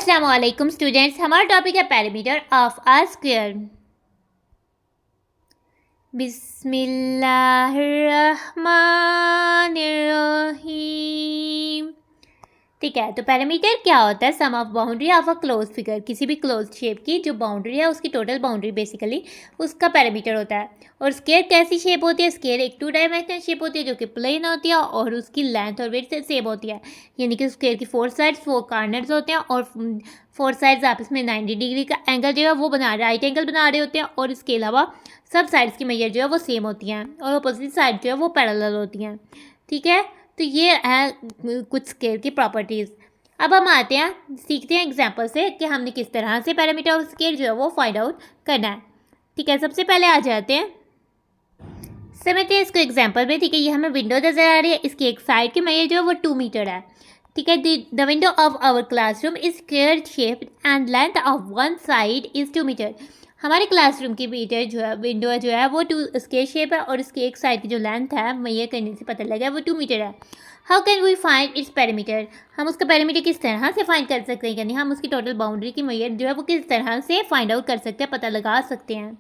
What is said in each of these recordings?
अस्सलाम वालेकुम स्टूडेंट्स। हमारा टॉपिक है पैरामीटर ऑफ अ स्क्वायर। बिस्मिल्लाहिर्रहमानिर्रहीम। ठीक है, तो पैरामीटर क्या होता है? Sum of boundary of a close figure. किसी भी क्लोज शेप की जो बाउंड्री है उसकी टोटल बाउंड्री बेसिकली उसका पैरामीटर होता है। और स्क्वायर कैसी शेप होती है? स्क्वायर एक 2 डायमेंशनल शेप होती है जो कि प्लेन होती है और उसकी लेंथ और विड्थ सेम होती है। यानी कि स्क्वायर की 4 साइड्स 4 कॉर्नर्स होते हैं और 4 साइड्स आपस में 90 डिग्री का एंगल जो है वो बना राइट एंगल बना रहे होते हैं। और इसके अलावा सब साइड्स की मेजर जो है वो सेम होती हैं और अपोजिट साइड जो है वो पैरेलल होती हैं। ठीक है, तो ये है कुछ स्केल की प्रॉपर्टीज़। अब हम आते हैं सीखते हैं एग्जांपल से कि हमने किस तरह से पैरामीटर ऑफ स्केल जो है वो फाइंड आउट करना है। ठीक है, सबसे पहले आ जाते हैं समझते हैं इसको एग्जांपल में। ठीक है, ये हमें विंडो नज़र आ रही है, इसकी एक साइड की मेजर जो है वो 2 मीटर है। ठीक है, the window of our classroom is square shape and length of one side is 2 metre. हमारे क्लासरूम की मीटर जो है विंडो जो है वो 2 स्क्वायर शेप है और इसकी एक साइड की जो लेंथ है मेजर करने से पता लगा वो 2 मीटर है। How can we find its perimeter? हम उसका पैरामीटर किस तरह से फाइंड कर सकते हैं, यानी हम उसकी टोटल बाउंड्री की मेजर जो है वो किस तरह से फाइंड आउट कर सकते हैं, पता लगा सकते हैं।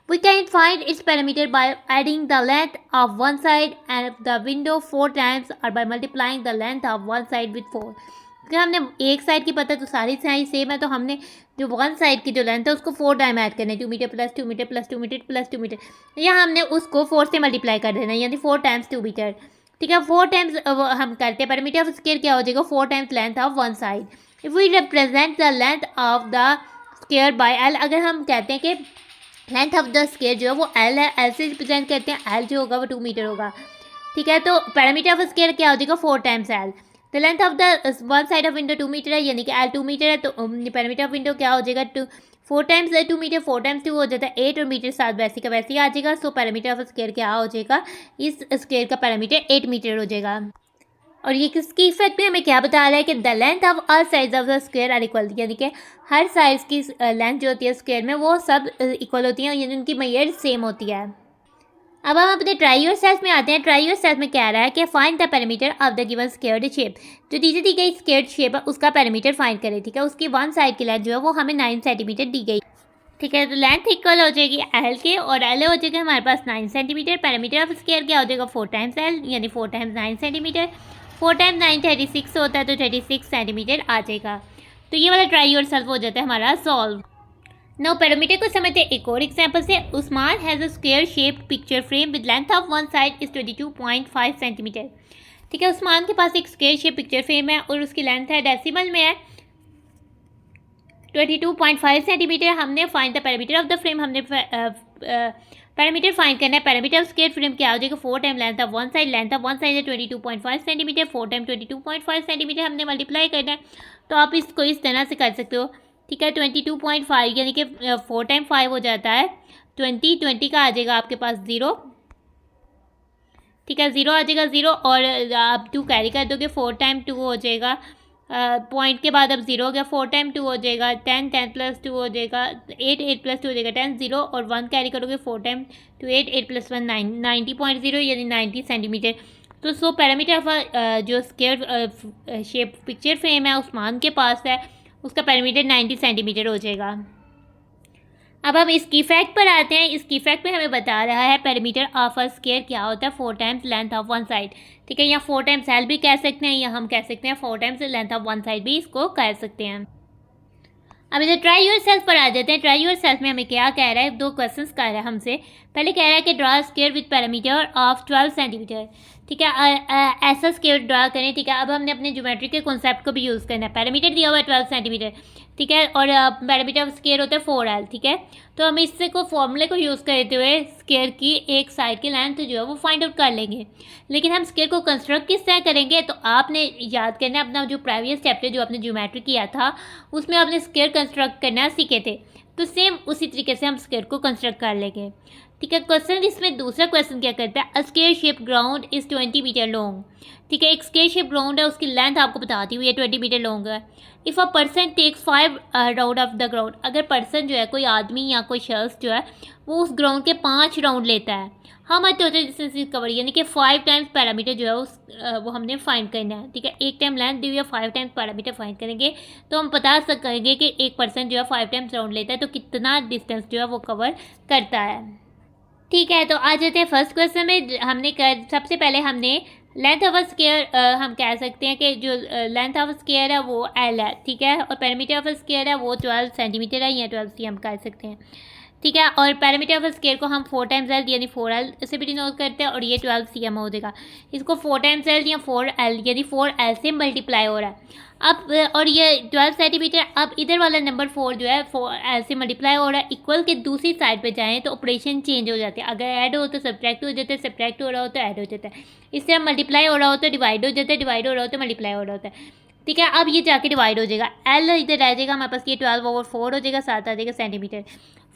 We can find its parameter by adding the length of one side and the window 4 times or by multiplying the length of one side with 4। क्योंकि हमने एक साइड की पता तो सारी साइड सेम है, तो हमने जो वन साइड की जो लेंथ है उसको 4 टाइम ऐड करना है, 2 metre plus 2 metre plus 2 metre plus 2 metre, या हमने उसको 4 से मल्टीप्लाई कर देना है, यानी 4 टाइम्स 2 मीटर। ठीक है, 4 टाइम्स हम करते हैं। पैरामीटर ऑफ स्क्वायर क्या हो जाएगा? 4 times length of one side. If we represent the length of the square by L, अगर हम कहते हैं कि लेंथ ऑफ द स्क्वायर जो है वो एल है, एल से रिप्रेजेंट करते हैं, एल जो होगा वो 2 मीटर होगा। ठीक है, तो पैरामीटर ऑफ स्क्वायर क्या हो जाएगा? 4 times L. The length of the one side of window 2 metre है, यानी कि एल 2 मीटर है, तो पैरामीटर ऑफ विंडो क्या हो जाएगा? 4 टाइम्स 2 मीटर, 4 टाइम्स 2 हो जाता है 8 और मीटर 7 वैसे का वैसे ही आ जाएगा। सो पैरामीटर ऑफ स्क्वायर क्या हो जाएगा? इस स्क्वायर का पैरामीटर 8 मीटर हो जाएगा। और ये किसकी इफेक्ट में हमें क्या बता रहा है कि the length of all sides of the square are equal, यानी कि हर साइड्स की लेंथ जो होती है स्क्वायर में वो सब इक्वल होती हैं, यानी उनकी मेजर सेम होती है। अब हम अपने ट्राई योरसेल्फ में आते हैं। ट्राई योरसेल्फ में कह रहा है कि find the parameter of the given squared shape. जो दी गई स्क्वायर्ड शेप है उसका पैरामीटर फाइंड करें। ठीक है, उसकी वन साइड की लेंथ जो है वो हमें 9 सेंटीमीटर दी गई। ठीक है, तो लेंथ इक्वल हो जाएगी एल के और एल हो जाएगा हमारे पास 9 सेंटीमीटर। पैरामीटर ऑफ स्क्वायर क्या हो जाएगा? 4 टाइम्स एल, यानी 4 टाइम्स 9 सेंटीमीटर। 4 टाइम्स 9 36 होता है, तो 36 सेंटीमीटर आ जाएगा। तो ये वाला ट्राई योरसेल्फ हो जाता है हमारा सॉल्व। नो पैरामीटर को समझते हैं एक और एग्जांपल से। Usman has a square shaped picture frame with length of one side is 22.5 centimetre. ठीक है, उस्मान के पास एक स्क्वायर शेप पिक्चर फ्रेम है और उसकी लेंथ है डेसिमल में है 22.5 सेंटीमीटर। हमने find the parameter of the frame, हमने पैरामीटर फाइंड करना है। पैरामीटर ऑफ स्क्वायर फ्रेम क्या हो जाएगा? 4 time length of one side, length of one side है 22.5 सेंटीमीटर, 4 टाइम 22.5 सेंटीमीटर हमने मल्टीप्लाई करना है। तो आप इसको इस तरह से कर सकते हो। ठीक है, 22.5 यानी कि 4 टाइम 5 हो जाता है 20 का आ जाएगा आपके पास 0। ठीक है, 0 आ जाएगा 0 और आप 2 कैरी कर दोगे, 4 टाइम 2 हो जाएगा, पॉइंट के बाद अब 0 हो गया, 4 टाइम 2 हो जाएगा 10, 10 प्लस 2 हो जाएगा 8, 8 प्लस 2 हो जाएगा 10, 0 और 1 कैरी करोगे, 4 टाइम 2 8, 8 प्लस 1 9, 90.0 यानी 90 सेंटीमीटर। तो सो पैरामीटर ऑफ जो स्क्वायर शेप पिक्चर फ्रेम है उस्मान के पास है, उसका पैरामीटर 90 सेंटीमीटर हो जाएगा। अब हम इसकी फैक्ट पर आते हैं। इसकी फैक्ट में हमें बता रहा है पैरामीटर ऑफ अ स्क्वायर क्या होता है? 4 times length of one side. ठीक है, या 4 टाइम्स एल भी कह सकते हैं, या हम कह सकते हैं 4 times length of one side भी इसको कह सकते हैं। अब इधर ट्राई योरसेल्फ पर आ जाते हैं। ट्राई योरसेल्फ में हमें क्या कह रहा है? 2 क्वेश्चंस कह रहा है हमसे। पहले कह रहा है कि draw square with parameter of 12 centimetre. ठीक है, ऐसा स्क्वायर ड्रा करें। ठीक है, अब हमने अपने ज्योमेट्री के कॉन्सेप्ट को भी यूज़ करना है। पैरामीटर दिया हुआ है 12 सेंटीमीटर। ठीक है, और पैरामीटर ऑफ स्क्वायर होता है 4L। ठीक है, तो हम इससे को फॉर्मूले को यूज़ करते हुए स्क्वायर की एक साइड की लेंथ जो है वो फाइंड आउट कर लेंगे। लेकिन हम स्क्वायर को कंस्ट्रक्ट किस तरह करेंगे? तो आपने याद करना अपना जो प्रीवियस चैप्टर जो आपने ज्योमेट्री किया था उसमें आपने स्क्वायर कंस्ट्रक्ट करना सीखे थे, तो सेम उसी तरीके से हम स्क्वायर को कंस्ट्रक्ट कर लेंगे। ठीक है, क्वेश्चन इसमें दूसरा क्वेश्चन क्या करता है? A square shape ground is 20 metre long. ठीक है, एक स्क्वायर शेप ग्राउंड है, उसकी लेंथ आपको बताती हुई है 20 मीटर लॉन्ग है। If a person takes 5 round of the ground, अगर पर्सन जो है, कोई आदमी या कोई शख्स जो है, वो उस ग्राउंड के 5 राउंड लेता है, हम टोटल डिस्टेंस कवर, यानी कि 5 टाइम्स पैरामीटर जो है वो हमने फाइंड करना है। ठीक है, एक टाइम लेंथ दी हुई है, 5 टाइम्स पैरामीटर फाइंड करेंगे तो हम बता सकेंगे कि एक पर्सन जो है 5 टाइम्स राउंड लेता है तो कितना डिस्टेंस जो है वो कवर करता है। ठीक है, तो आ जाते हैं फर्स्ट क्वेश्चन में। सबसे पहले हमने लेंथ ऑफ अ स्क्वायर, हम कह सकते हैं कि जो लेंथ ऑफ स्क्वायर है वो एल है। ठीक है, और पैरामीटर ऑफ स्क्वायर है वो 12 सेंटीमीटर है, या 12 सी हम कह सकते हैं। ठीक है, और पैरामीटर ऑफ स्क्वायर को हम 4 टाइम्स एल यानी 4L से भी डिनोट करते हैं, और ये 12 CM हो जाएगा। इसको 4 टाइम्स एल या 4L यानी 4L से मल्टीप्लाई हो रहा है अब, और ये 12 सेंटीमीटर। अब इधर वाला नंबर 4 जो है 4L से मल्टीप्लाई हो रहा है, इक्वल के दूसरी साइड पे जाएं तो ऑपरेशन चेंज हो जाते हैं। अगर ऐड हो तो सब्ट्रैक्ट हो जाता है, सब्ट्रैक्ट हो रहा हो तो ऐड हो जाता है। इस तरह मल्टीप्लाई हो रहा हो तो डिवाइड हो जाता है, डिवाइड हो रहा हो तो मल्टीप्लाई हो रहा होता है। ठीक है, अब ये जाके डिवाइड हो जाएगा, एल इधर रह जाएगा हमारे पास, ये 12/4 हो जाएगा, साथ आ जाएगा सेंटीमीटर।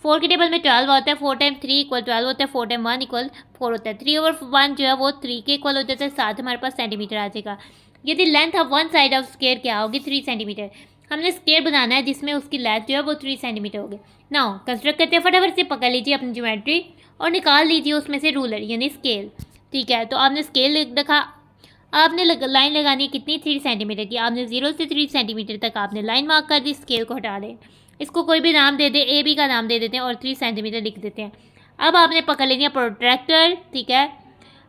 4 के टेबल में 12 होता है, 4 टाइम 3 इक्वल 12 होता है, 4 टाइम 1 इक्वल 4 होता है। 3/1 जो है वो 3 के इक्वल हो जाता है, साथ हमारे पास सेंटीमीटर आ जाएगा। यदि length of one side of square क्या होगी, 3 सेंटीमीटर। हमने स्क्वायर बनाना है जिसमें उसकी लेंथ जो है वो 3 सेंटीमीटर होगी। नाउ कंस्ट्रक्ट करते हैं, फटाफट से पकड़ लीजिए अपनी ज्योमेट्री और निकाल लीजिए उसमें से रूलर यानी स्केल। ठीक है, तो आपने स्केल रखा, आपने लाइन लगानी है कितनी, 3 सेंटीमीटर की। आपने 0 से 3 सेंटीमीटर तक आपने लाइन मार्क कर दी, स्केल को हटा दें, इसको कोई भी नाम दे दें, AB का नाम दे देते हैं और 3 सेंटीमीटर लिख देते हैं। अब आपने पकड़ लेनी है प्रोट्रैक्टर। ठीक है,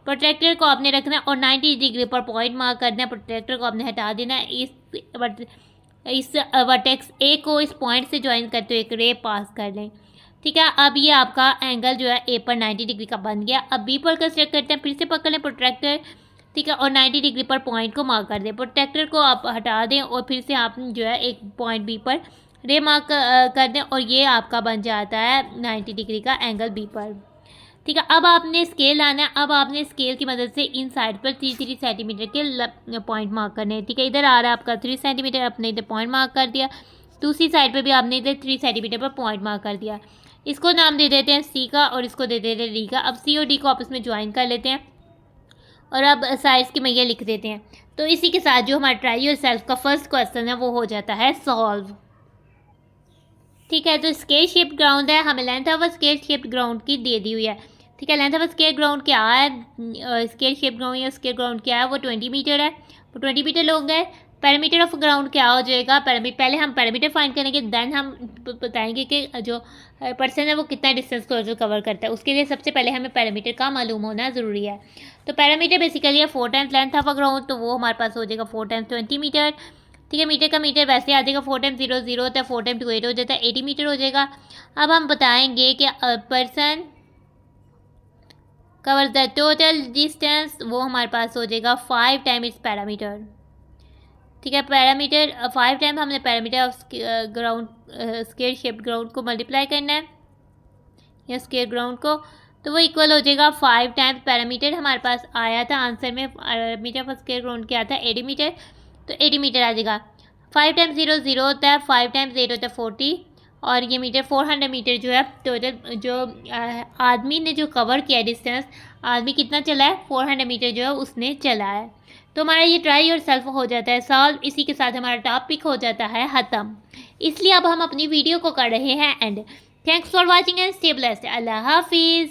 प्रोट्रैक्टर को आपने रखना है और 90 डिग्री पर पॉइंट मार्क करना है। प्रोट्रैक्टर को आपने हटा देना है, इस वर्टेक्स A को इस पॉइंट से ज्वाइन करते हुए एक रे पास कर लें। ठीक है, अब ये आपका एंगल जो है A पर 90 डिग्री का बन गया। अब B पर कंस्ट्रक्ट करते हैं, फिर से पकड़ लें प्रोट्रैक्टर। ठीक है, और 90 डिग्री पर पॉइंट को मार्क कर दें। प्रोट्रैक्टर को आप हटा दें और फिर से आप जो है एक पॉइंट B पर रे मार्क कर दें और ये आपका बन जाता है 90 डिग्री का एंगल B पर। ठीक है, अब आपने स्केल लाना है। अब आपने स्केल की मदद से इन साइड पर 3 सेंटीमीटर के पॉइंट मार्क करने हैं। ठीक है, इधर आ रहा है आपका 3 सेंटीमीटर, आपने इधर पॉइंट मार्क कर दिया। दूसरी साइड पर भी आपने इधर 3 सेंटीमीटर पर पॉइंट मार्क कर दिया। इसको नाम दे देते हैं C का और इसको दे देते हैं D का। अब C और D को आपस में ज्वाइन कर लेते हैं और अब साइड्स की मैया लिख देते हैं। तो इसी के साथ जो हमारा ट्राई योरसेल्फ का फर्स्ट क्वेश्चन है वो हो जाता है सॉल्व। ठीक है, तो स्क्वायर शेप्ड ग्राउंड है, हमें length of square shaped ground की दे दी हुई है। ठीक है, लेंथ ऑफ स्क्वायर ग्राउंड क्या है, स्क्वायर शेप्ड ग्राउंड या स्क्वायर ग्राउंड क्या है, वो 20 मीटर है, वो 20 मीटर लॉन्ग है। पैरामीटर ऑफ ग्राउंड क्या हो जाएगा, पहले हम पैरामीटर फाइंड करेंगे, देन हम बताएंगे कि जो पर्सन है वो कितना डिस्टेंस को कवर करता है। उसके लिए सबसे पहले हमें पैरामीटर का मालूम होना ज़रूरी है। तो पैरामीटर बेसिकली है 4 times length of a ground, तो वो हमारे पास हो जाएगा 4 टाइम्स 20 मीटर। ठीक है, मीटर का मीटर वैसे आ जाएगा, 4 टाइम 0 0 होता है, 4 टाइम 2 8 हो जाता है, 80 मीटर हो जाएगा। अब हम बताएंगे कि person cover the total distance, वो हमारे पास हो जाएगा 5 टाइम इट्स पैरामीटर। ठीक है, पैरामीटर 5 टाइम हमने parameter of ground square shaped ground को मल्टीप्लाई करना है या स्क्वायर ग्राउंड को, तो वो इक्वल हो जाएगा 5 टाइम्स पैरामीटर। हमारे पास आया था आंसर में, पैरामीटर ऑफ स्क्वायर ग्राउंड क्या था, 80 मीटर, तो 80 मीटर आ जाएगा। 5 टाइम्स 0 0 होता है, 5 टाइम्स 8 होता है 40, और ये मीटर 400 मीटर जो है टोटल, जो आदमी ने जो कवर किया डिस्टेंस, आदमी कितना चला है, 400 मीटर जो है उसने चला है। तो हमारा ये ट्राई योरसेल्फ हो जाता है सॉल्व। इसी के साथ हमारा टॉपिक हो जाता है ख़त्म। इसलिए अब हम अपनी वीडियो को कर रहे हैं and. Thanks for watching and stay blessed. Allah हाफिज़।